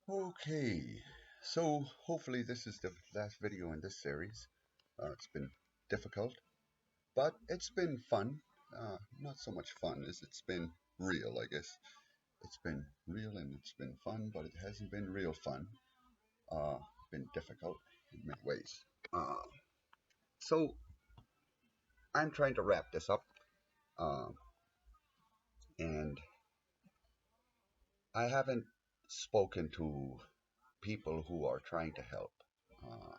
Okay, so hopefully this is the last video in this series. It's been difficult, but it's been fun. Not so much fun as it's been real, I guess. It's been real and it's been fun, but it hasn't been real fun. Uh, been difficult in many ways. Uh, so I'm trying to wrap this up, uh, and I haven't spoken to people who are trying to help, uh,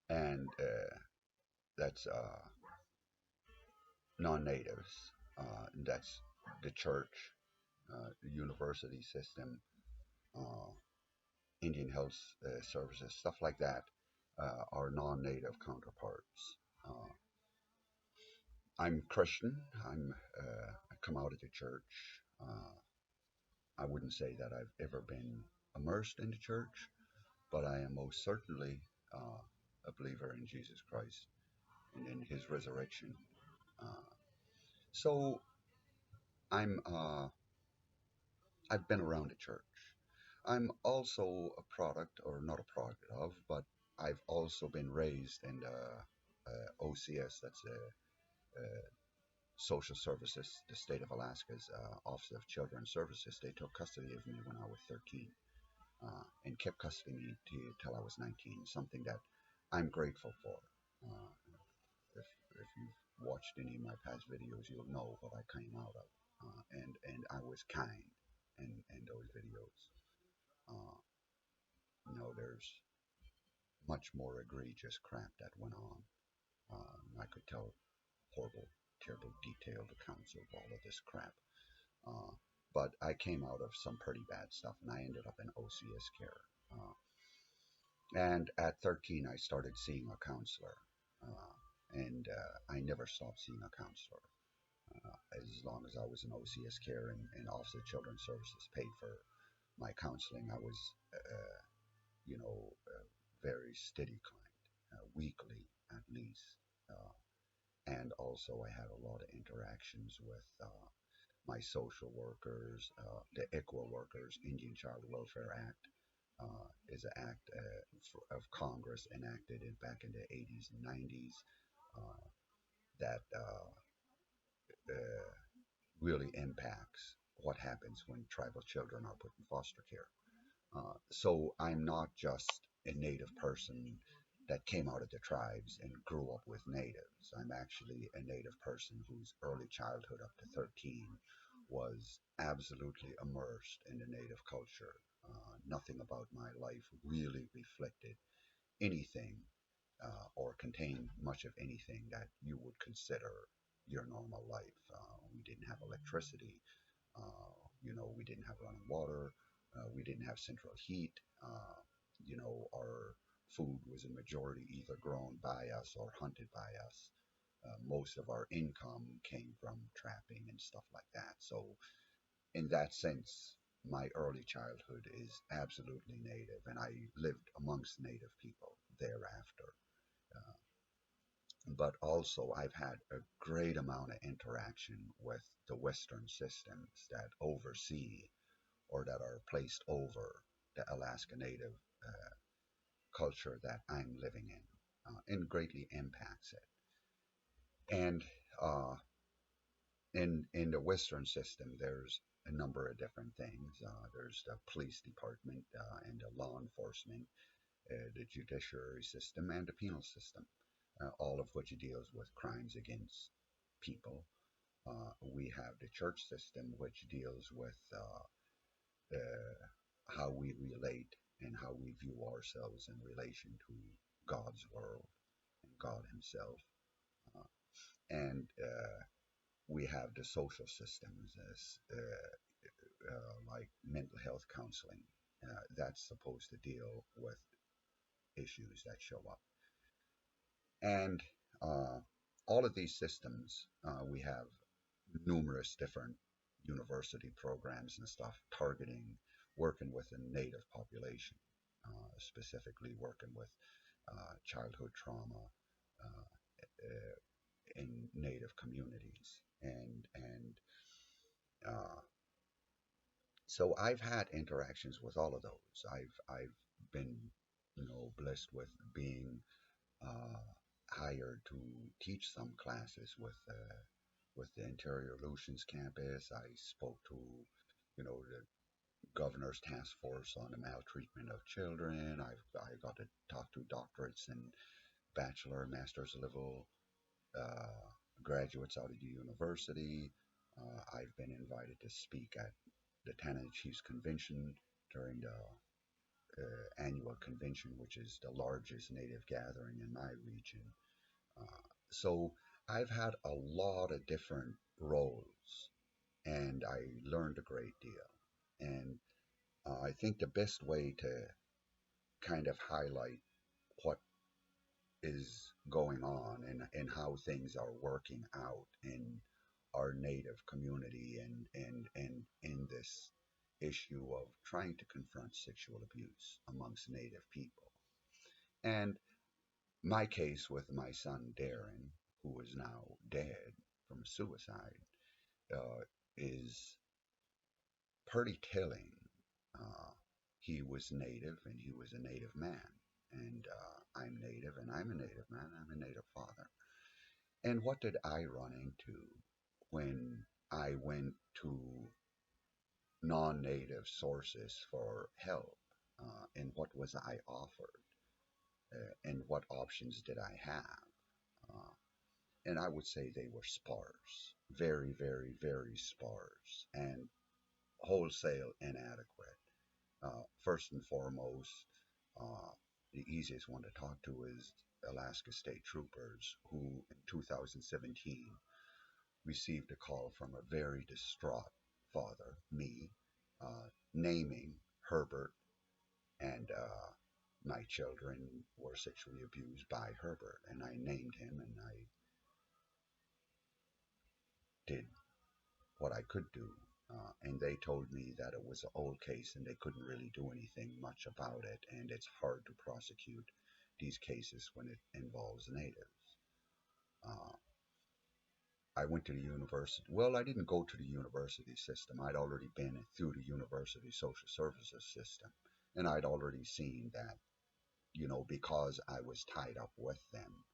and that's non-natives. That's the church, the university system, uh, Indian health services, stuff like that, are non-native counterparts. Uh, I'm Christian. I come out of the church. I wouldn't say that I've ever been immersed in the church, but I am most certainly a believer in Jesus Christ and in His resurrection. Uh, so I'm I've been around the church. I'm also a product, or not a product of, but I've also been raised in the OCS, that's the Social Services, the state of Alaska's Office of Children's Services. They took custody of me when I was 13 and kept custody of me till I was 19, something that I'm grateful for. Uh, if you've watched any of my past videos, you'll know what I came out of. And I was kind in those videos. Uh, there's much more egregious crap that went on. I could tell horrible, terrible, detailed accounts of all of this crap. Uh, but I came out of some pretty bad stuff, and I ended up in OCS care. And at 13, I started seeing a counselor, and I never stopped seeing a counselor. As long as I was in OCS care and Office of Children's Services paid for my counseling, I was, very steady kind, weekly at least. And also, I had a lot of interactions with my social workers, the ICWA workers. Indian Child Welfare Act is an act of Congress enacted back in the 80s and 90s that really impacts what happens when tribal children are put in foster care. So I'm not just a native person that came out of the tribes and grew up with natives. I'm actually a native person whose early childhood up to 13 was absolutely immersed in the native culture. Nothing about my life really reflected anything or contained much of anything that you would consider your normal life. We didn't have electricity. We didn't have running water. We didn't have central heat. Our food was a majority either grown by us or hunted by us. Most of our income came from trapping and stuff like that. So, in that sense, my early childhood is absolutely native, and I lived amongst native people thereafter. Uh, but also, I've had a great amount of interaction with the Western systems that oversee or that are placed over the Alaska Native culture that I'm living in, and greatly impacts it. And uh, in the Western system, there's a number of different things. There's the police department and the law enforcement, the judiciary system, and the penal system, all of which deals with crimes against people. We have the church system, which deals with how we relate and how we view ourselves in relation to God's world and God Himself. Uh, and we have the social systems as like mental health counseling. That's supposed to deal with issues that show up. And uh, all of these systems, we have numerous different university programs and stuff targeting working with a native population, specifically working with childhood trauma uh, in native communities. And uh, So I've had interactions with all of those. I've been, blessed with being uh, hired to teach some classes with the Interior Lucians campus. I spoke to, the governor's task force on the maltreatment of children. I got to talk to doctorates and bachelor, master's level uh, graduates out of the university. I've been invited to speak at the Tanana Chiefs Convention during the annual convention, which is the largest Native gathering in my region. So I've had a lot of different roles, and I learned a great deal. And I think the best way to kind of highlight what is going on and how things are working out in our native community and in this issue of trying to confront sexual abuse amongst native people. And my case with my son Darren, who is now dead from suicide, is pretty telling. Uh, he was native and he was a native man. And I'm native and I'm a native man. I'm a native father. And what did I run into when I went to non native sources for help? And what was I offered? And what options did I have? Uh, and I would say they were sparse, very, very, very sparse, and wholesale inadequate. First and foremost, uh, the easiest one to talk to is Alaska State Troopers, who in 2017 received a call from a very distraught father, me, naming Herbert, and my children were sexually abused by Herbert, and I named him, and I did what I could do. And they told me that it was an old case and they couldn't really do anything much about it, and it's hard to prosecute these cases when it involves natives. Uh, I went to the university. Well, I didn't go to the university system. I'd already been through the university social services system, and I'd already seen that, because I was tied up with them,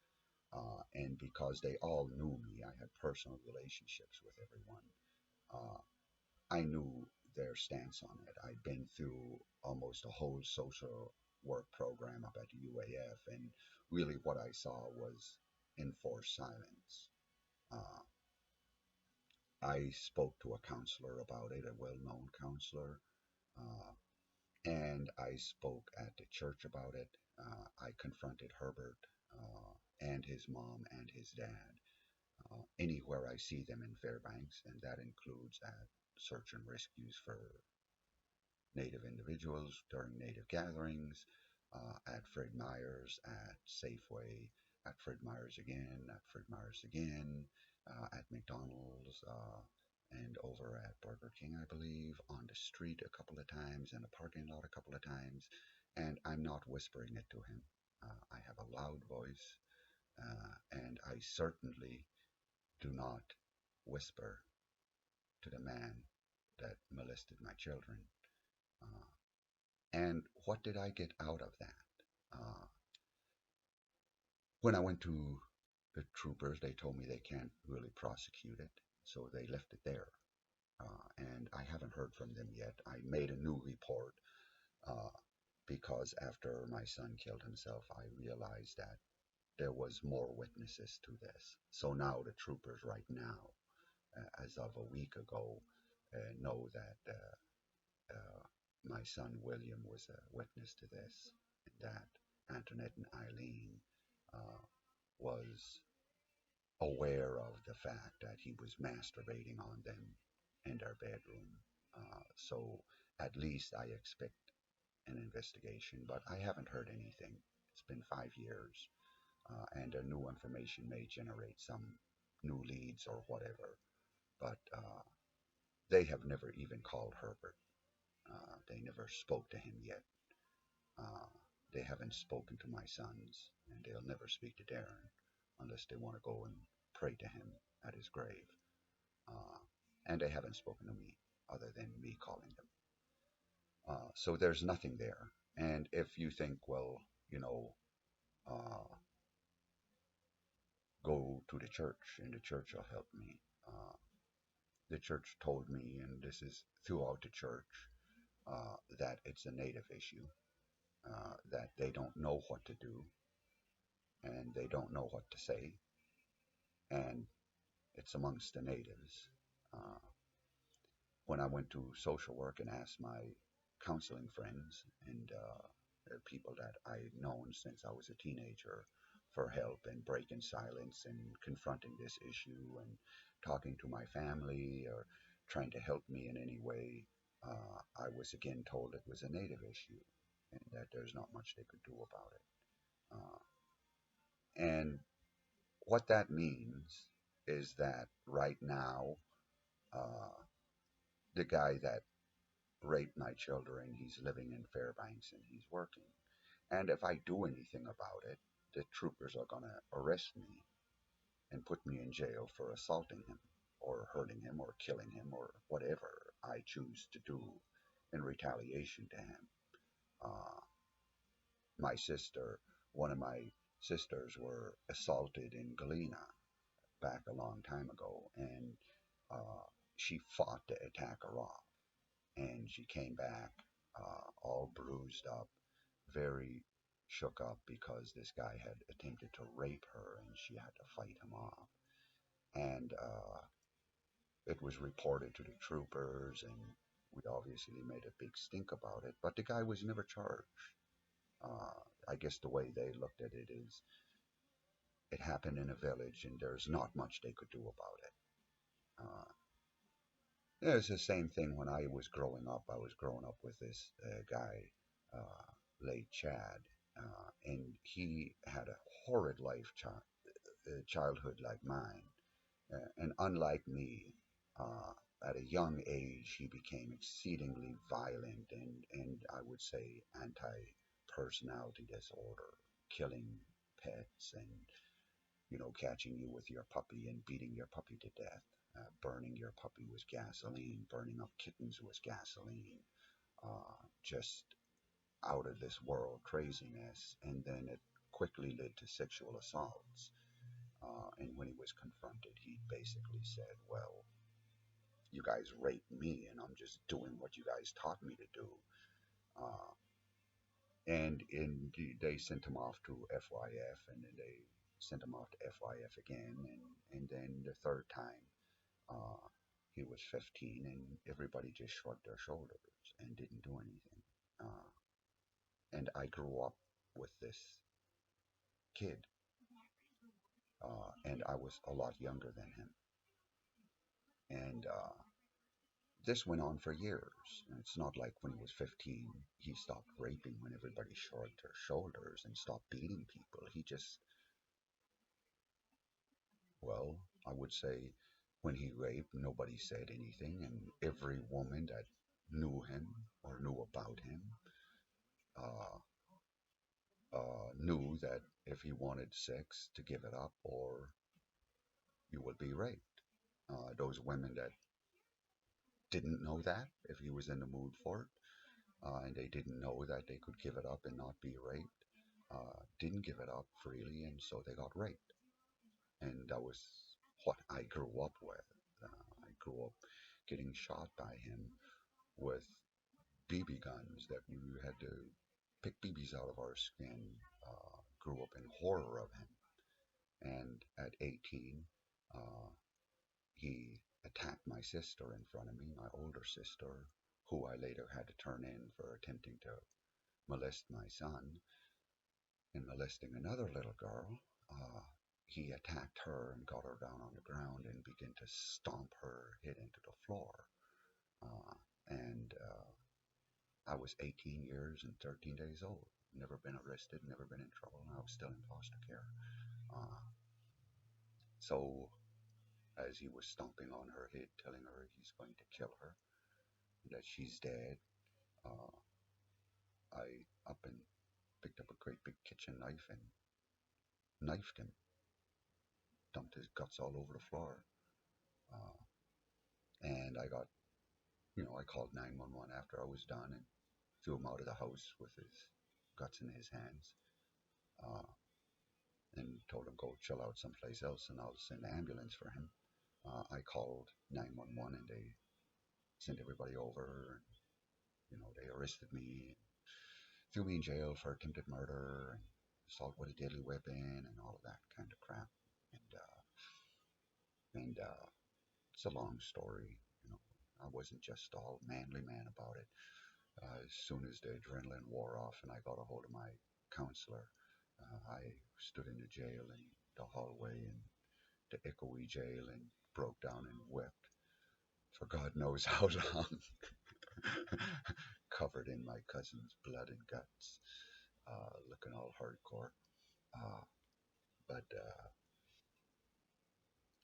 and because they all knew me, I had personal relationships with everyone. Uh, I knew their stance on it. I'd been through almost a whole social work program up at the UAF, and really what I saw was enforced silence. Uh, I spoke to a counselor about it, a well known counselor, uh, and I spoke at the church about it. I confronted Herbert and his mom and his dad anywhere I see them in Fairbanks, and that includes at search and rescues for Native individuals during Native gatherings, at Fred Meyer's, at Safeway, at Fred Meyer's again, at Fred Meyer's again, at McDonald's, and over at Burger King, I believe, on the street a couple of times, in a parking lot a couple of times, and I'm not whispering it to him. I have a loud voice, and I certainly do not whisper to the man that molested my children. Uh, And what did I get out of that? Uh, when I went to the troopers, they told me they can't really prosecute it, so they left it there. And I haven't heard from them yet. I made a new report uh, because after my son killed himself, I realized that there was more witnesses to this. So now the troopers right now, as of a week ago, know that my son William was a witness to this, that Antoinette and Eileen was aware of the fact that he was masturbating on them in their bedroom. So at least I expect an investigation, but I haven't heard anything. It's been 5 years, and the new information may generate some new leads or whatever, but they have never even called Herbert. They never spoke to him yet. Uh, they haven't spoken to my sons, and they'll never speak to Darren unless they want to go and pray to him at his grave. Uh, and they haven't spoken to me other than me calling them. So there's nothing there. And if you think, well, you know, uh, go to the church and the church will help me. Uh, the church told me, and this is throughout the church, that it's a native issue, that they don't know what to do and they don't know what to say, and it's amongst the natives. Uh, when I went to social work and asked my counseling friends and people that I'd known since I was a teenager for help and breaking silence and confronting this issue and talking to my family or trying to help me in any way, I was again told it was a native issue and that there's not much they could do about it. And what that means is that right now, uh, the guy that raped my children, he's living in Fairbanks and he's working. And if I do anything about it, the troopers are going to arrest me and put me in jail for assaulting him or hurting him or killing him or whatever I choose to do in retaliation to him. Uh, my sister, one of my sisters were assaulted in Galena back a long time ago, and uh, she fought to attack her off, and she came back all bruised up, very shook up because this guy had attempted to rape her, and she had to fight him off. And it was reported to the troopers, and we obviously made a big stink about it. But the guy was never charged. I guess the way they looked at it is it happened in a village, and there's not much they could do about it. Uh, Yeah, it's the same thing when I was growing up. I was growing up with this guy, late Chad, and he had a horrid childhood like mine. And unlike me, at a young age, he became exceedingly violent and I would say anti-personality disorder, killing pets and catching you with your puppy and beating your puppy to death. Burning your puppy was gasoline. Burning up kittens was gasoline. Just out of this world craziness. And then it quickly led to sexual assaults. And when he was confronted, he basically said, well, you guys raped me and I'm just doing what you guys taught me to do. Uh, and they sent him off to FYF and then they sent him off to FYF again. And then the third time, Uh, he was 15, and everybody just shrugged their shoulders and didn't do anything. Uh, and I grew up with this kid, and I was a lot younger than him. And this went on for years. And it's not like when he was 15, he stopped raping when everybody shrugged their shoulders and stopped beating people. He just, well, I would say when he raped, nobody said anything, and every woman that knew him or knew about him uh, knew that if he wanted sex to give it up or you would be raped. Those women that didn't know that if he was in the mood for it, and they didn't know that they could give it up and not be raped, didn't give it up freely, and so they got raped. And that was what I grew up with. I grew up getting shot by him with BB guns that we had to pick BBs out of our skin. Grew up in horror of him. And at 18, uh, he attacked my sister in front of me, my older sister, who I later had to turn in for attempting to molest my son and molesting another little girl. He attacked her and got her down on the ground and began to stomp her head into the floor. Uh, and I was 18 years and 13 days old. Never been arrested, never been in trouble, and I was still in foster care. Uh, so as he was stomping on her head, telling her he's going to kill her, that she's dead, uh, I up and picked up a great big kitchen knife and knifed him, dumped his guts all over the floor. And I got, I called 911 after I was done, and threw him out of the house with his guts in his hands, uh, and told him go chill out someplace else, and I'll send an ambulance for him. I called 911, and they sent everybody over. And, they arrested me, threw me in jail for attempted murder and assault with a deadly weapon, and all of that kind of crap. And it's a long story. You know, I wasn't just all manly man about it. As soon as the adrenaline wore off and I got a hold of my counselor, I stood in the jail in the hallway in the echoey jail and broke down and wept for God knows how long, covered in my cousin's blood and guts, looking all hardcore. Uh, but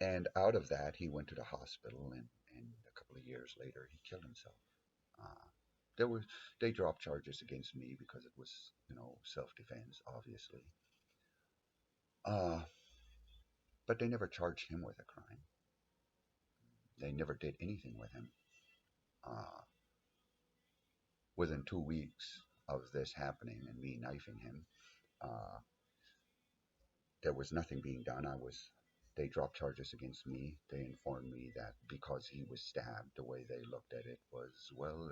and out of that, he went to the hospital, and a couple of years later, he killed himself. Uh, there was they dropped charges against me because it was, self-defense, obviously. Uh, but they never charged him with a crime. They never did anything with him. Uh, Within 2 weeks of this happening and me knifing him, uh, there was nothing being done. They dropped charges against me. They informed me that because he was stabbed, the way they looked at it was, well,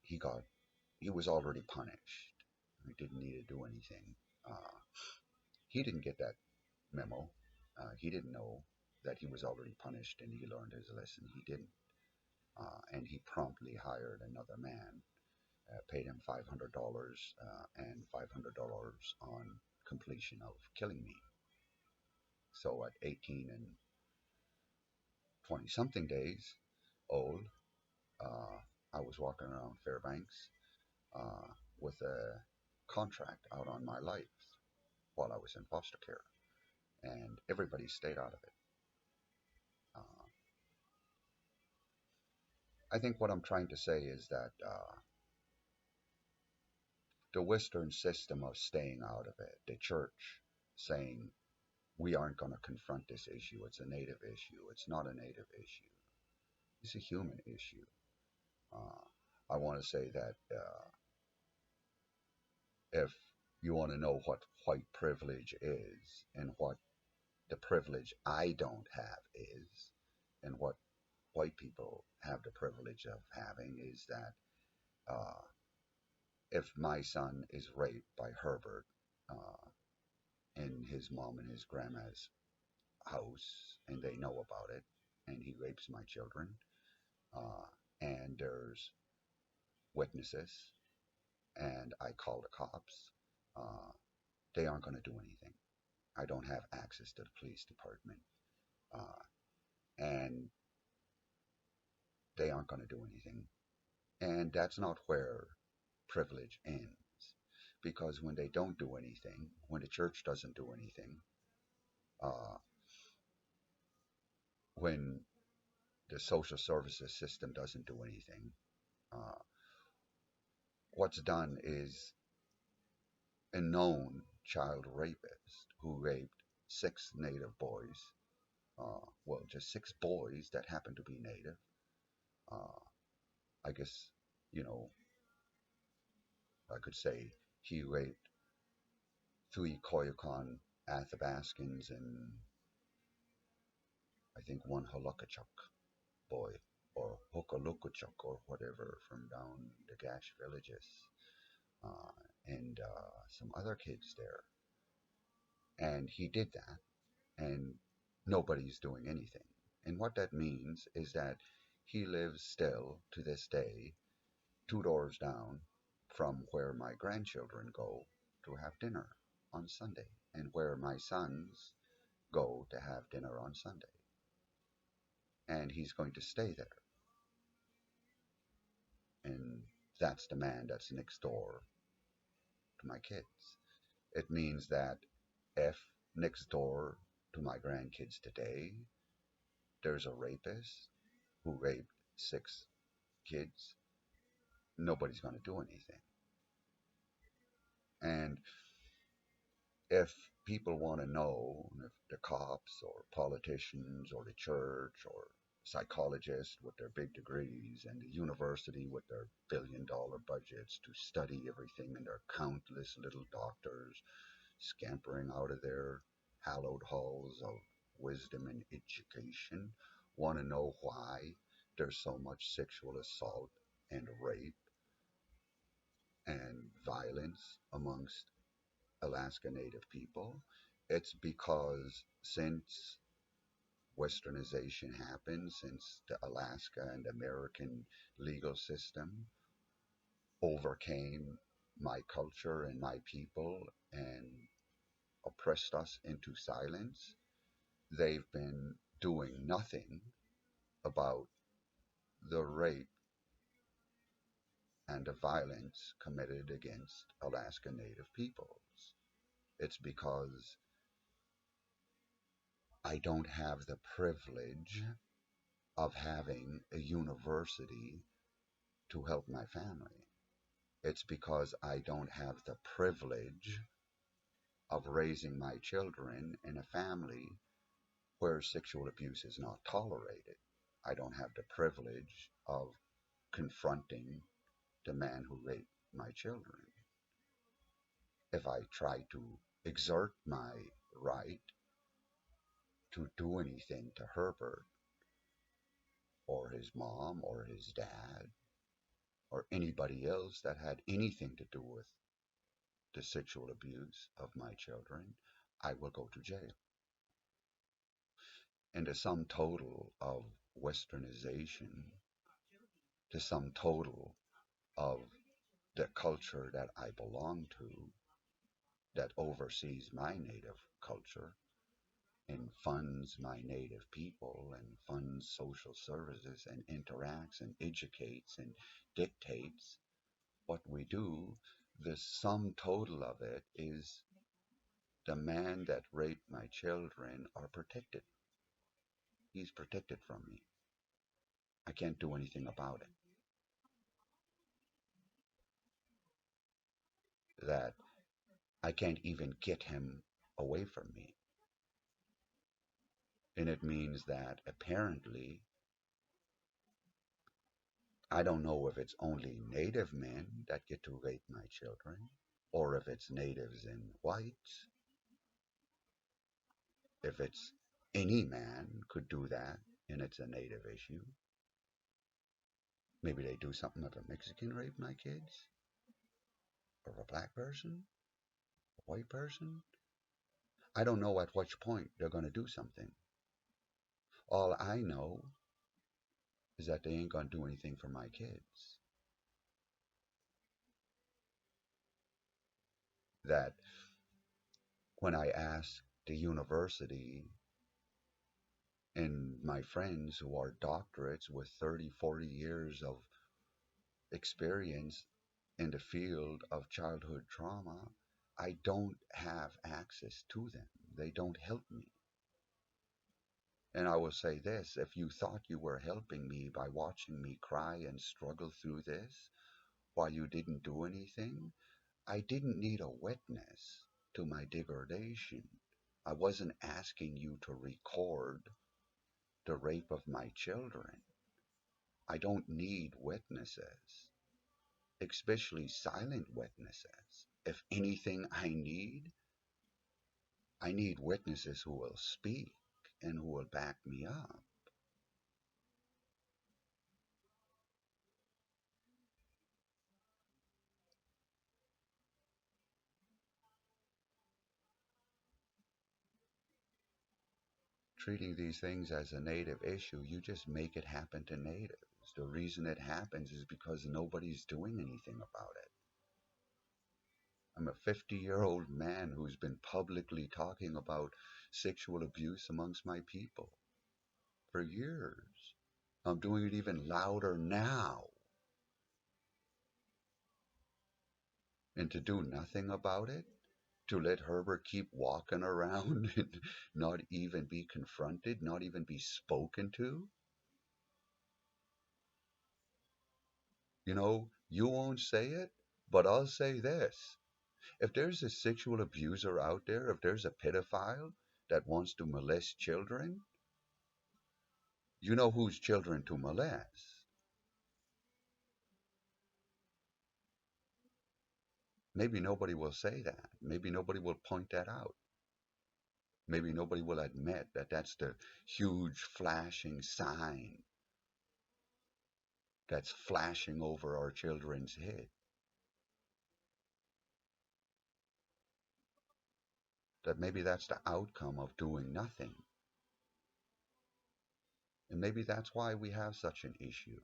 he got, he was already punished. He didn't need to do anything. Uh, he didn't get that memo. He didn't know that he was already punished and he learned his lesson. He didn't. And he promptly hired another man, paid him $500 and $500 on completion of killing me. So at 18 and 20 something days old, uh, I was walking around Fairbanks uh, with a contract out on my life while I was in foster care, and everybody stayed out of it. Uh, I think what I'm trying to say is that the Western system of staying out of it, the church saying we aren't going to confront this issue, it's a native issue, it's not a native issue, it's a human issue. I want to say that if you want to know what white privilege is and what the privilege I don't have is, and what white people have the privilege of having is that uh, if my son is raped by Herbert in his mom and his grandma's house and they know about it and he rapes my children uh, and there's witnesses and I call the cops, uh, they aren't going to do anything. I don't have access to the police department, uh, and they aren't going to do anything. And that's not where privilege ends. Because when they don't do anything, when the church doesn't do anything, uh, when the social services system doesn't do anything, uh, what's done is a known child rapist who raped 6 Native boys, well, just 6 boys that happen to be Native. Uh, I guess, you know, I could say he raped 3 Koyukon Athabascans and I think 1 Halukachuk boy or Hokalukachuk or whatever from down the Gash villages uh, and some other kids there. And he did that and nobody's doing anything. And what that means is that he lives still to this day 2 doors down from where my grandchildren go to have dinner on Sunday and where my sons go to have dinner on Sunday. And he's going to stay there. And that's the man that's next door to my kids. It means that if next door to my grandkids today, there's a rapist who raped 6 kids, nobody's going to do anything. And if people want to know if the cops or politicians or the church or psychologists with their big degrees and the university with their billion-dollar budgets to study everything, and their countless little doctors scampering out of their hallowed halls of wisdom and education want to know why there's so much sexual assault and rape and violence amongst Alaska Native people. It's because since westernization happened, since the Alaska and American legal system overcame my culture and my people and oppressed us into silence, they've been doing nothing about the rape and the violence committed against Alaska Native peoples. It's because I don't have the privilege of having a university to help my family. It's because I don't have the privilege of raising my children in a family where sexual abuse is not tolerated. I don't have the privilege of confronting the man who raped my children. If I try to exert my right to do anything to Herbert or his mom or his dad or anybody else that had anything to do with the sexual abuse of my children, I will go to jail. And the sum total of westernization, the sum total of the culture that I belong to, that oversees my native culture and funds my native people and funds social services and interacts and educates and dictates what we do, the sum total of it is the man that raped my children are protected. He's protected from me. I can't do anything about it. That I can't even get him away from me. And it means that apparently, I don't know if it's only native men that get to rape my children, or if it's natives and whites, if it's any man could do that and it's a native issue. Maybe they do something if a Mexican rape my kids, or a black person, a white person. I don't know at which point they're going to do something. All I know is that they ain't going to do anything for my kids. That when I ask the university and my friends who are doctorates with 30, 40 years of experience in the field of childhood trauma, I don't have access to them. They don't help me. And I will say this, if you thought you were helping me by watching me cry and struggle through this while you didn't do anything, I didn't need a witness to my degradation. I wasn't asking you to record the rape of my children. I don't need witnesses, especially silent witnesses. If anything I need witnesses who will speak and who will back me up. Treating these things as a native issue, you just make it happen to natives. The reason it happens is because nobody's doing anything about it. I'm a 50-year-old man who's been publicly talking about sexual abuse amongst my people for years. I'm doing it even louder now. And to do nothing about it? To let Herbert keep walking around and not even be confronted, not even be spoken to? You won't say it, but I'll say this. If there's a sexual abuser out there, if there's a pedophile that wants to molest children, You know whose children to molest. Maybe nobody will say that. Maybe nobody will point that out. Maybe nobody will admit that that's the huge flashing sign that's flashing over our children's head. That maybe that's the outcome of doing nothing. And maybe that's why we have such an issue.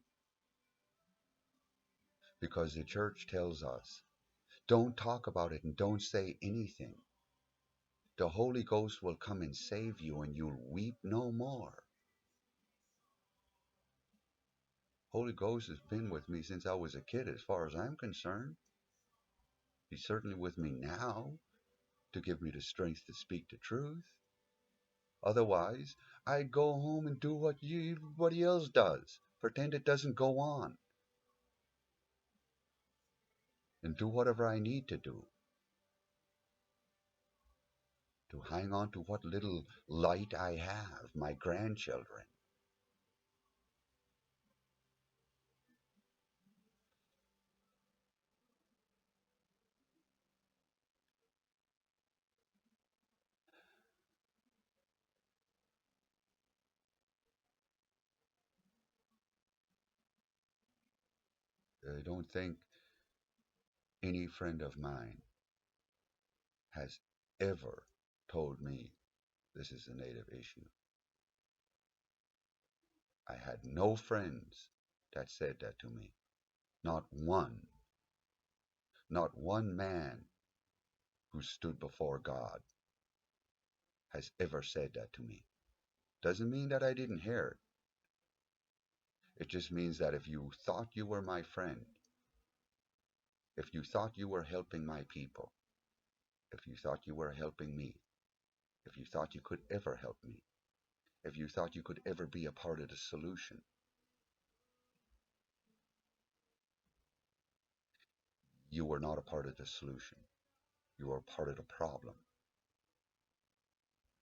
Because the church tells us, don't talk about it and don't say anything. The Holy Ghost will come and save you and you'll weep no more. Holy Ghost has been with me since I was a kid as far as I'm concerned. He's certainly with me now to give me the strength to speak the truth. Otherwise, I'd go home and do what everybody else does. Pretend it doesn't go on. And do whatever I need to do to hang on to what little light I have, my grandchildren. I don't think any friend of mine has ever told me this is a native issue. I had no friends that said that to me. Not one. Not one man who stood before God has ever said that to me. Doesn't mean that I didn't hear it. It just means that if you thought you were my friend, if you thought you were helping my people, if you thought you were helping me, if you thought you could ever help me, if you thought you could ever be a part of the solution, you were not a part of the solution. You were a part of the problem.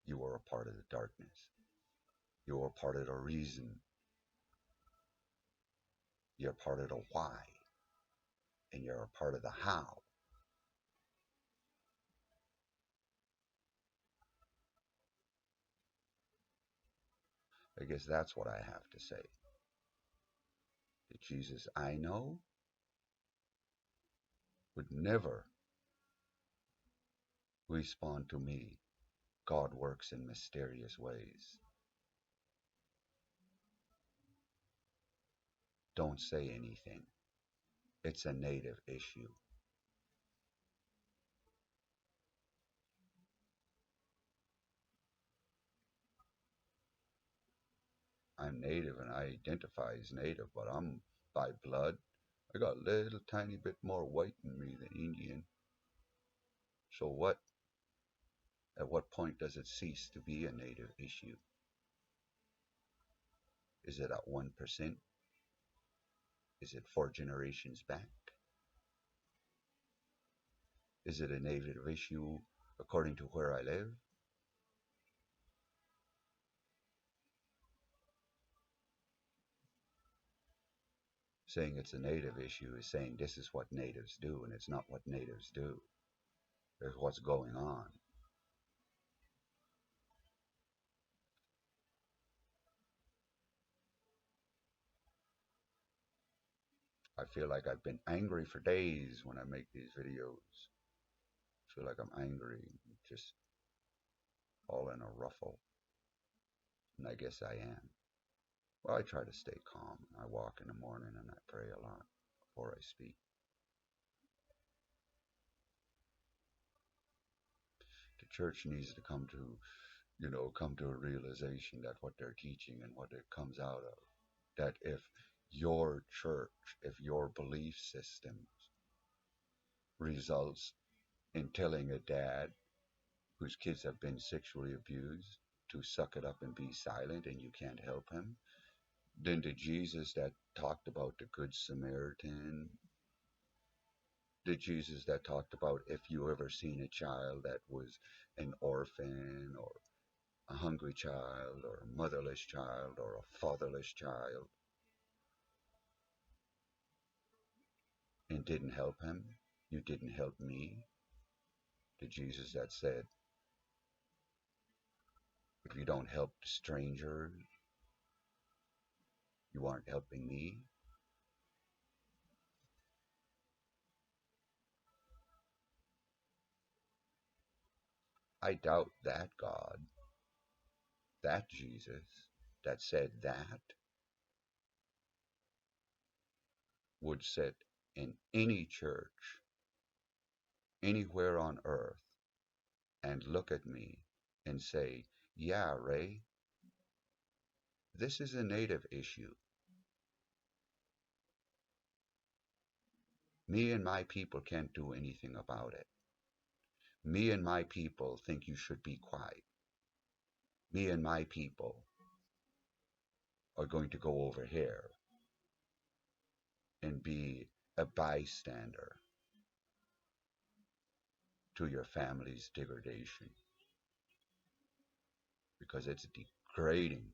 You were a part of the darkness. You were a part of the reason. You're a part of the why. And you're a part of the how. I guess that's what I have to say. The Jesus I know would never respond to me. God works in mysterious ways. Don't say anything. It's a native issue. I'm native and I identify as native, but I'm by blood. I got a little tiny bit more white in me than Indian. So what? At what point does it cease to be a native issue? Is it at 1%? Is it 4 generations back? Is it a native issue according to where I live? Saying it's a native issue is saying this is what natives do, and it's not what natives do. There's what's going on. I feel like I've been angry for days when I make these videos. I feel like I'm angry, just all in a ruffle. And I guess I am. Well, I try to stay calm. I walk in the morning and I pray a lot before I speak. The church needs to come to a realization that what they're teaching and what it comes out of, that if your church, if your belief systems results in telling a dad whose kids have been sexually abused to suck it up and be silent and you can't help him, then the Jesus that talked about the Good Samaritan, the Jesus that talked about if you ever seen a child that was an orphan or a hungry child or a motherless child or a fatherless child and didn't help him, you didn't help me. The Jesus that said, if you don't help the stranger, you aren't helping me. I doubt that God, that Jesus that said that would sit in any church anywhere on earth and look at me and say, yeah, Ray, this is a native issue. Me and my people can't do anything about it. Me and my people think you should be quiet. Me and my people are going to go over here and be a bystander to your family's degradation because it's degrading,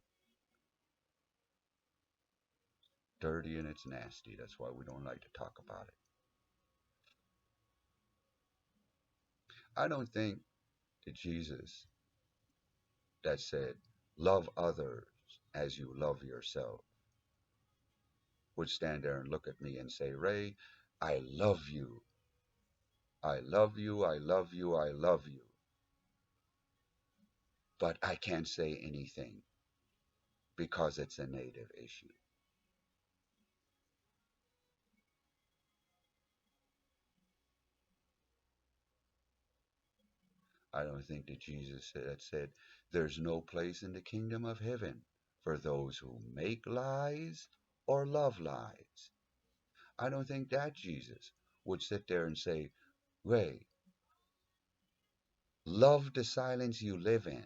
dirty, and it's nasty. That's why we don't like to talk about it. I don't think that Jesus that said, love others as you love yourself, would stand there and look at me and say, Ray, I love you. I love you. I love you. I love you. But I can't say anything because it's a native issue. I don't think that Jesus said, there's no place in the kingdom of heaven for those who make lies or love lies. I don't think that Jesus would sit there and say, Ray, love the silence you live in.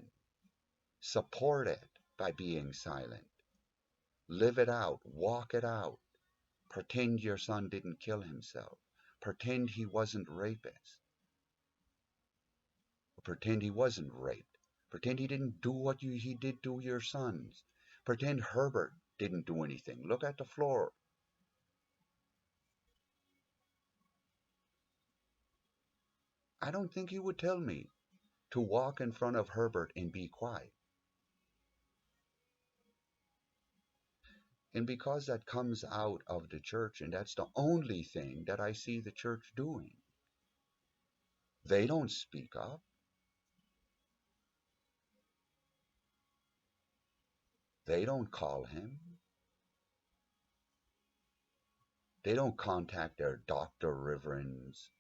Support it by being silent. Live it out. Walk it out. Pretend your son didn't kill himself. Pretend he wasn't rapist. Pretend he wasn't raped. Pretend he didn't do what he did to your sons. Pretend Herbert didn't do anything. Look at the floor. I don't think he would tell me to walk in front of Herbert and be quiet. And because that comes out of the church, and that's the only thing that I see the church doing, they don't speak up. They don't call him. They don't contact their doctor reverends.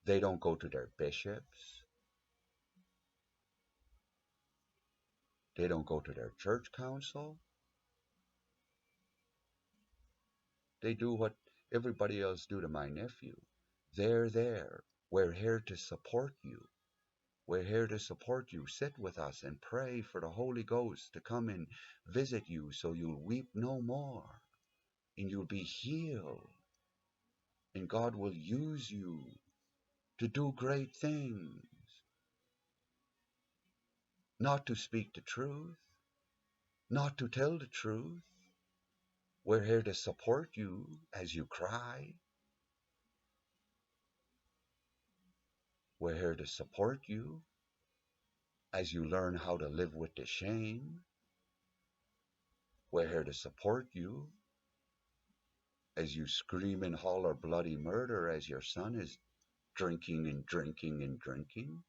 They don't go to their bishops. They don't go to their church council. They do what everybody else do to my nephew. They're there. We're here to support you. We're here to support you. Sit with us and pray for the Holy Ghost to come and visit you so you'll weep no more and you'll be healed. And God will use you to do great things. Not to speak the truth, not to tell the truth. We're here to support you as you cry. We're here to support you as you learn how to live with the shame. We're here to support you as you scream and holler bloody murder as your son is drinking and drinking and drinking.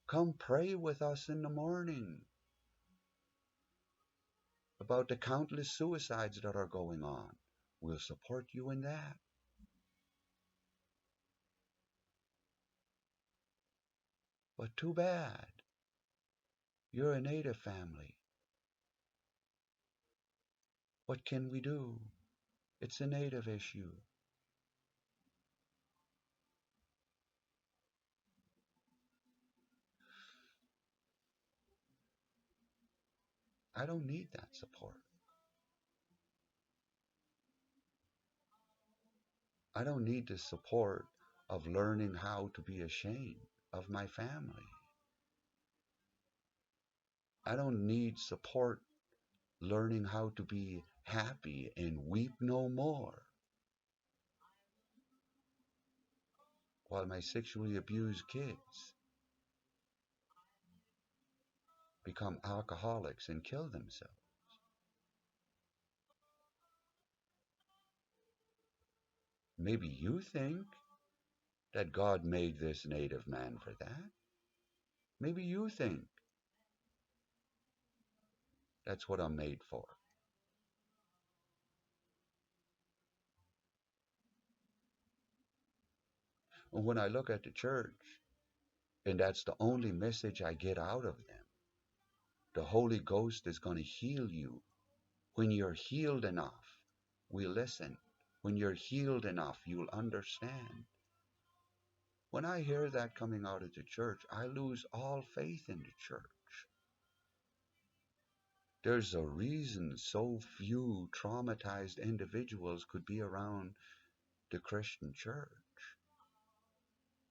Come pray with us in the morning about the countless suicides that are going on. We'll support you in that. But too bad. You're a native family. What can we do? It's a native issue. I don't need that support. I don't need the support of learning how to be ashamed. of my family. I don't need support learning how to be happy and weep no more while my sexually abused kids become alcoholics and kill themselves. Maybe you think that God made this native man for that. Maybe you think that's what I'm made for. And when I look at the church, and that's the only message I get out of them, the Holy Ghost is going to heal you. When you're healed enough, we listen. When you're healed enough, you'll understand. When I hear that coming out of the church, I lose all faith in the church. There's a reason so few traumatized individuals could be around the Christian church.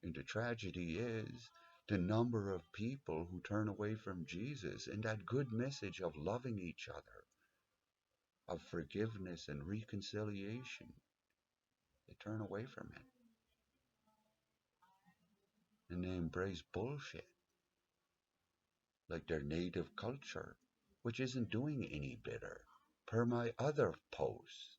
And the tragedy is the number of people who turn away from Jesus and that good message of loving each other, of forgiveness and reconciliation. They turn away from it. And they embrace bullshit like their native culture, which isn't doing any better. Per my other posts,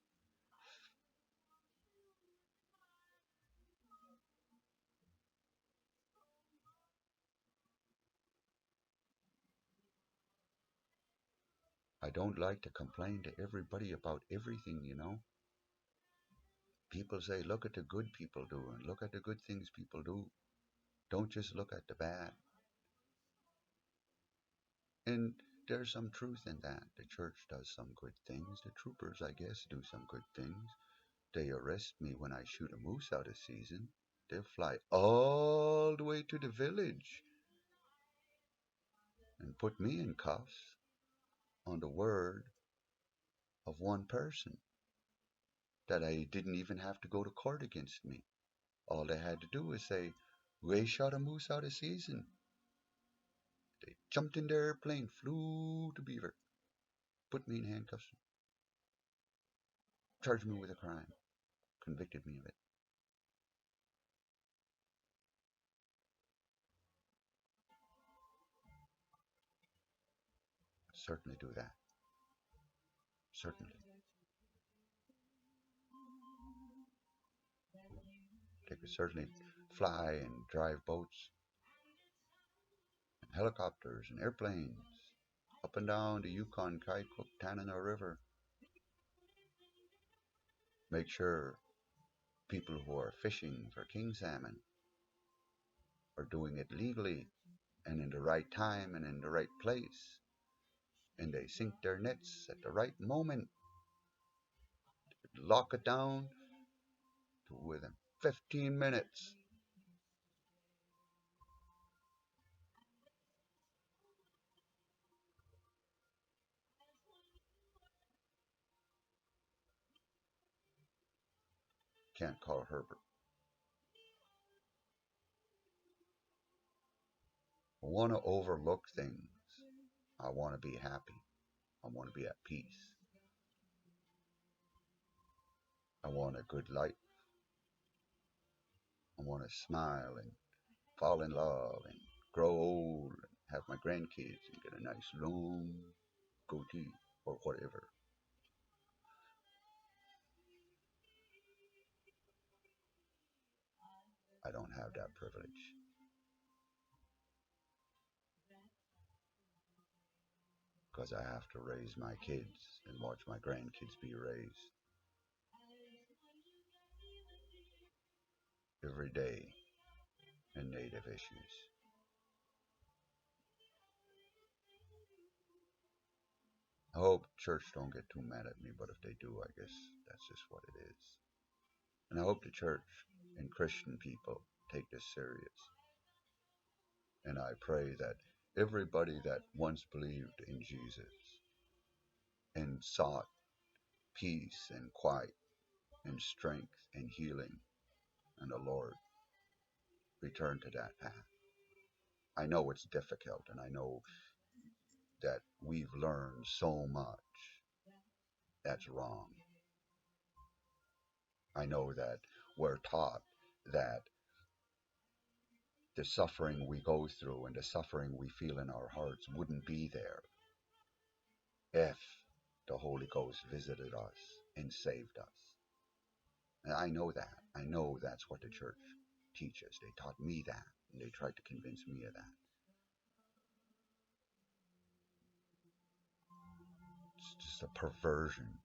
I don't like to complain to everybody about everything. People say, look at the good people do and look at the good things people do. Don't just look at the bad. And there's some truth in that. The church does some good things. The troopers, I guess, do some good things. They arrest me when I shoot a moose out of season. They'll fly all the way to the village and put me in cuffs on the word of one person that I didn't even have to go to court against me. All they had to do was say, Ray shot a moose out of season. They jumped in their airplane, flew to Beaver, put me in handcuffs, charged me with a crime, convicted me of it. Certainly do that. Certainly. They could certainly fly and drive boats and helicopters and airplanes up and down the Yukon, Kaikuk, Tanana River. Make sure people who are fishing for king salmon are doing it legally and in the right time and in the right place. And they sink their nets at the right moment, lock it down to within 15 minutes. Can't call Herbert. I want to overlook things. I want to be happy. I want to be at peace. I want a good life. I want to smile and fall in love and grow old and have my grandkids and get a nice long goatee or whatever. I don't have that privilege because I have to raise my kids and watch my grandkids be raised every day in Native issues. I hope church don't get too mad at me, but if they do, I guess that's just what it is. And I hope the church and Christian people take this serious. And I pray that everybody that once believed in Jesus and sought peace and quiet and strength and healing and the Lord return to that path. I know it's difficult, and I know that we've learned so much that's wrong. I know that we're taught that the suffering we go through and the suffering we feel in our hearts wouldn't be there if the Holy Ghost visited us and saved us. And I know that. I know that's what the church teaches. They taught me that, and they tried to convince me of that. It's just a perversion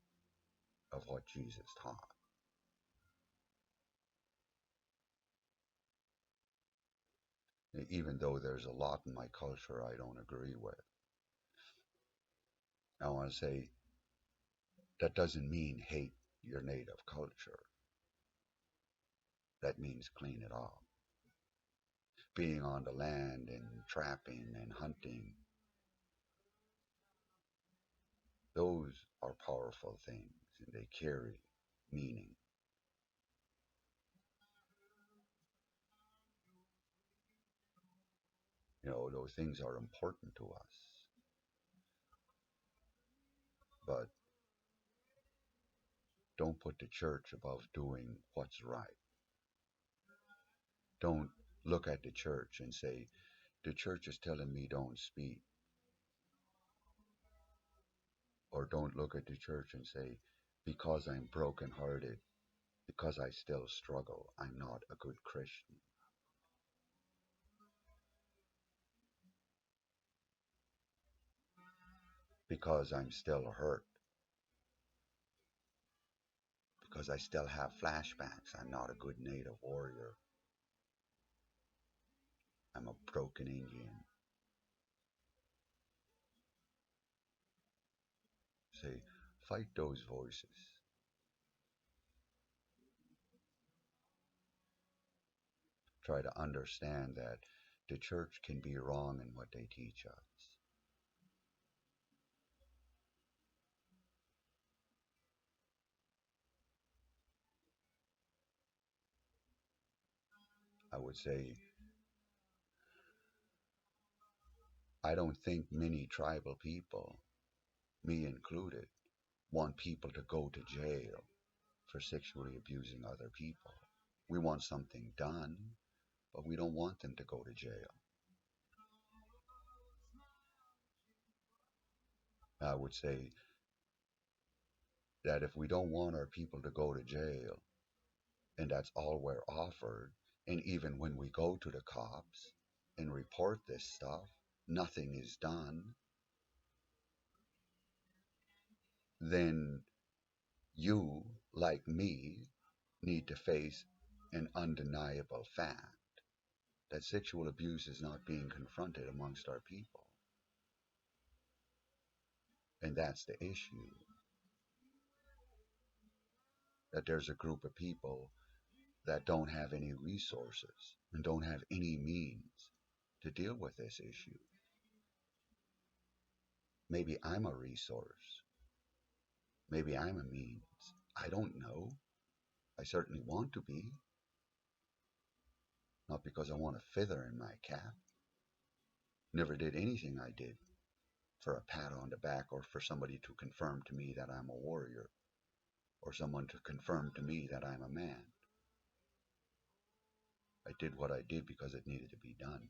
of what Jesus taught. Even though there's a lot in my culture I don't agree with, I want to say that doesn't mean hate your native culture. That means clean it up. Being on the land and trapping and hunting, those are powerful things and they carry meaning. Those things are important to us, but don't put the church above doing what's right. Don't look at the church and say, the church is telling me don't speak. Or don't look at the church and say, because I'm brokenhearted, because I still struggle, I'm not a good Christian. Because I'm still hurt, because I still have flashbacks, I'm not a good native warrior. I'm a broken Indian. Say, fight those voices. Try to understand that the church can be wrong in what they teach us. I would say, I don't think many tribal people, me included, want people to go to jail for sexually abusing other people. We want something done, but we don't want them to go to jail. I would say that if we don't want our people to go to jail, and that's all we're offered, and even when we go to the cops and report this stuff, nothing is done, then you, like me, need to face an undeniable fact that sexual abuse is not being confronted amongst our people. And that's the issue. That there's a group of people that don't have any resources and don't have any means to deal with this issue. Maybe I'm a resource. Maybe I'm a means. I don't know. I certainly want to be. Not because I want a feather in my cap. Never did anything I did for a pat on the back or for somebody to confirm to me that I'm a warrior or someone to confirm to me that I'm a man. I did what I did because it needed to be done.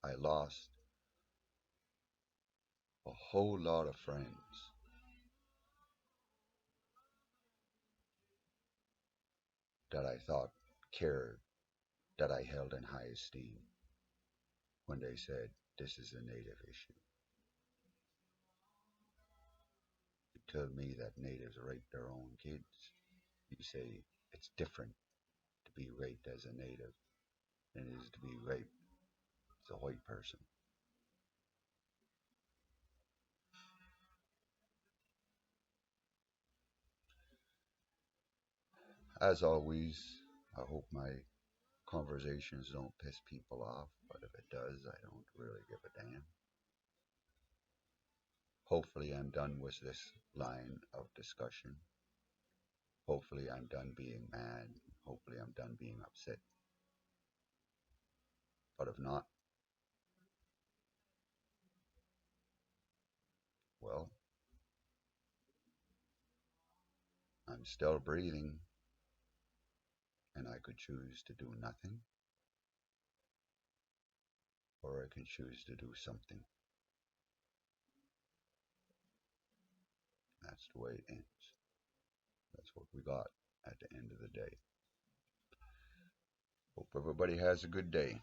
I lost a whole lot of friends that I thought cared, that I held in high esteem when they said, this is a native issue. You tell me that natives rape their own kids. You say it's different to be raped as a native than it is to be raped as a white person. As always, I hope my conversations don't piss people off, but if it does, I don't really give a damn. Hopefully, I'm done with this line of discussion. Hopefully, I'm done being mad. Hopefully, I'm done being upset. But if not, well, I'm still breathing, and I could choose to do nothing, or I can choose to do something. That's the way it ends. That's what we got at the end of the day. Hope everybody has a good day.